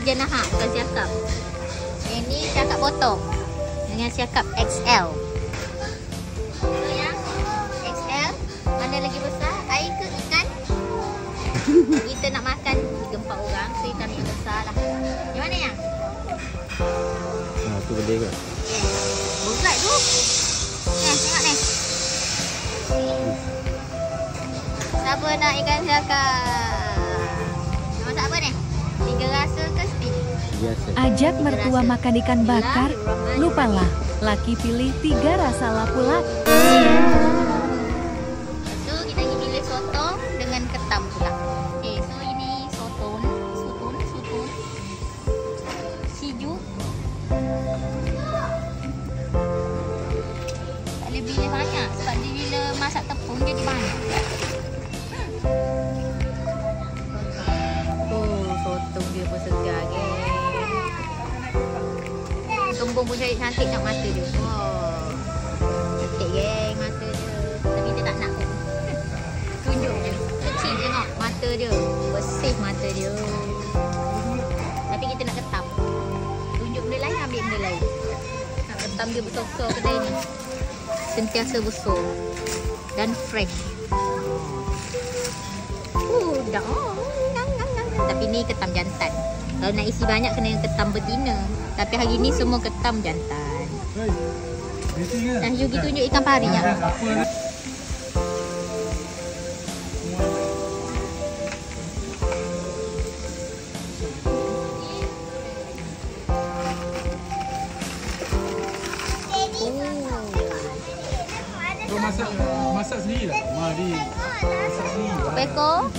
Janaha, bukan siakap. Yang ni siakap potong dengan siakap XL. So yang XL, mana lagi besar? Air ke ikan? Kita nak makan 3-4 orang, so kita ambil yang besar lah. Yang mana yang? Tu boleh ke? Berat tu. Tengok ni. Siapa nak ikan siakap? Masak apa ni? 3 rasa ke stick? Biasa. Ajak mertua makan ikan bakar, lupalah, laki pilih 3 rasa lah pula. So kita lagi pilih sotong dengan ketam pula. Okay, so ini sotong, siju. Tak boleh pilih banyak sebab dia bila masak tepung jadi banyak. Sotong dia pun segar, geng. Kembung pun cantik nak mata dia. Wow. Cantik, geng, mata dia. Tapi dia tak nak pun. Tunjuk je. Kecil tengok mata dia. Bersih mata dia. Tapi kita nak ketam. Tunjuk benda lain, ambil benda lain. Nak ketam dia besar-besar kedai ni. Sentiasa besar. Dan fresh. Dah. Tapi ni ketam jantan. Kalau nak isi banyak kena ketam betina. Tapi hari ni semua ketam jantan. Dah Yugi tunjuk ikan pari ya. Kau masak sendiri tak? Mari. Masak sendiri. Peko.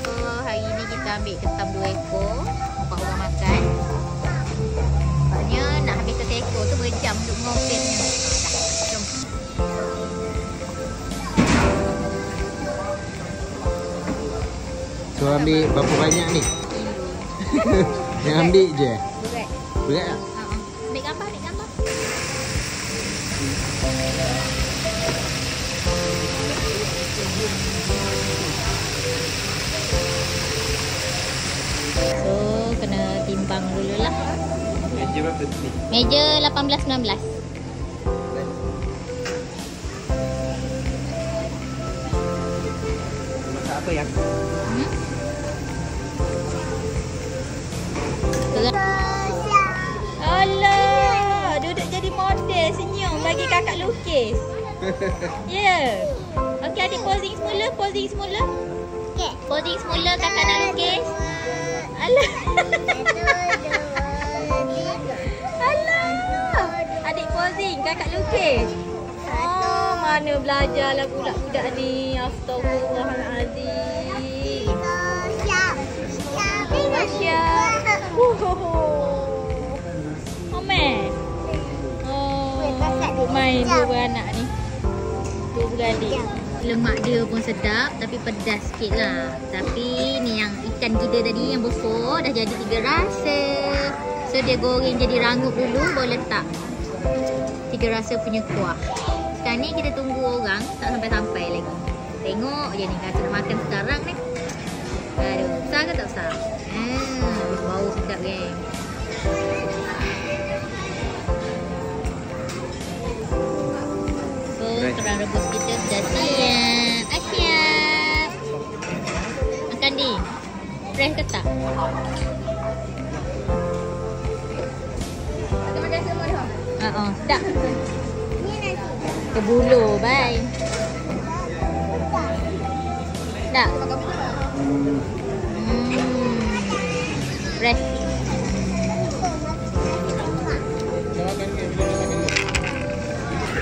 So hari ni kita ambil ketam 2 ekor 4 orang makan. Sebabnya nak habis 1 ekor tu berjam untuk mengopetnya. Jom. So ambil berapa banyak ni? Yang ambil je? Berat. Berat tak? Ambil gambar. So kena timbang dulu lah. Meja berapa ni? Meja 18-19. Masak apa yang? Alah, duduk jadi model senyum bagi kakak lukis. Ya. Okey, adik posing semula. Okay. Posing semula kakak nak lukis. Alah. Alah. Adik posing kakak lukis. Oh, mana belajarlah budak-budak ni. Astagfirullahalazim. Masya. Omen. Oh, main dua beranak ni. Dua beradik. Lemak dia pun sedap tapi pedas sikit lah. Tapi ni yang ikan kita tadi yang besar dah jadi 3 rasa. So dia goreng jadi rangup dulu baru letak 3 rasa punya kuah. Sekarang ni kita tunggu orang tak sampai-sampai lagi. Tengok je ni kata nak makan sekarang ni. Aduh, besar ke tak besar? Bau sedap geng. So kerang rebus kita sudah siap. Siap. Makan di. Fresh ke tak? Sedap. Kebulu, bye. Sedap. Fresh.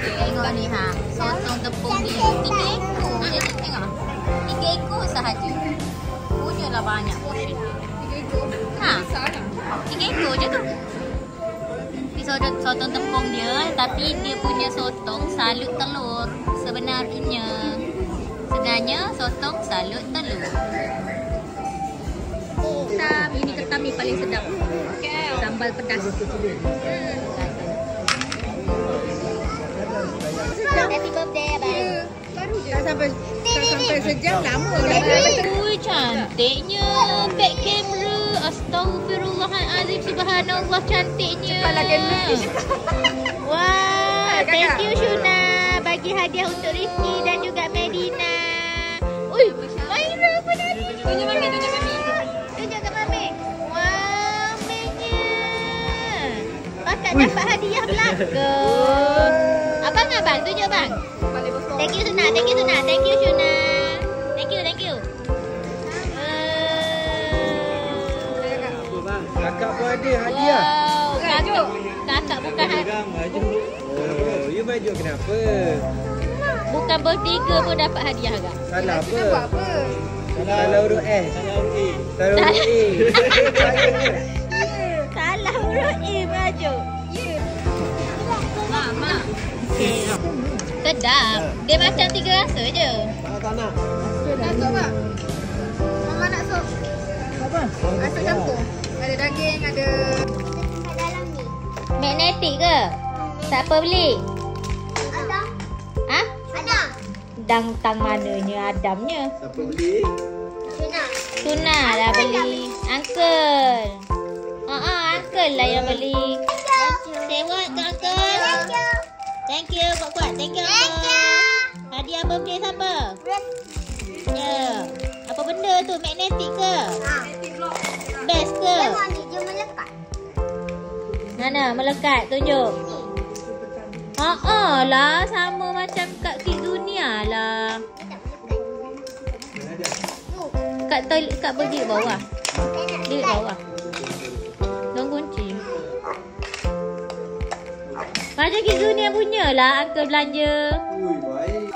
Tengok ni ha, sotong tepung dia 3 ekor je ni, tengok 3 ekor sahaja. Punyalah banyak portion. 3 ekor? Ha, 3 ekor je tu. Ni sotong tepung dia, tapi dia punya sotong salut telur. Sebenarnya sotong salut telur. Ketam, ini ketam ni paling sedap. Sambal pedas. Happy birthday, abang. Tak sampai sejam lama dah. Ui, cantiknya back camera. Astaghfirullahalazim, subhanallah, cantiknya. Kepala kamera. Wah, thank you Shuna bagi hadiah untuk Rizky dan juga Medina. Ui, Maira pun ada. Tunjuk mami. Tunjuk kat mami. Wah, Menya. Pakat dapat hadiah belaka. Abang, tunjuk bang. Thank you Shuna. Thank you Shuna. Thank you. Kakak pun ada hadiah. Wow, kakak bukan hadiah. Oh, you baju kenapa? Bukan birthday girl pun dapat hadiah agak. Salah apa? Buat apa? Salah huruf S. Salah huruf A. Salah huruf A baju. Mak. Okay. Sedap. Dia macam 3 rasa je. Tak nak. Nak sup tak? Mama nak sup. Apa? Rasa campur. Ada daging, ada... Magnetik ke? Siapa beli? Ada. Ha? Ada. Dangtang mananya Adamnya? Siapa beli? Tuna dah beli. Uncle. Uncle lah yang beli. Say what to Uncle? Thank you. Kuat-kuat. Thank you Uncle. Hadiah birthday siapa? Ya. Apa benda tu? Magnetik ke? Best ke? Mana? Melekat. Tunjuk. Lah. Sama macam kat Kid Dunia lah. Kat toilet, kat bilik bawah. Bilik bawah. Dong kunci. Macam Kid Dunia punya lah Uncle belanja. Ui, baik.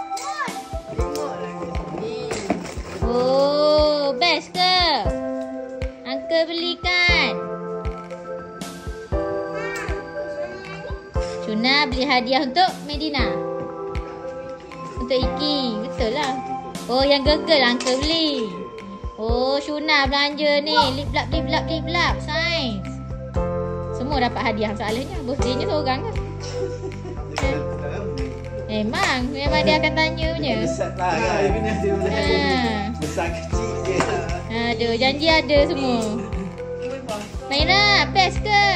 Oh, best ke? Uncle belikan. Shuna beli hadiah untuk Medina. Untuk Iki. Betul lah. Oh, yang gegel Uncle beli. Oh, Shuna belanja ni. Lip lap. Sains. Semua dapat hadiah. Soalnya birthday-nya seorang kan? Memang dia akan tanya punya. Besar lah kan? Besar kecil je. Aduh, janji ada semua. Maira, best ke?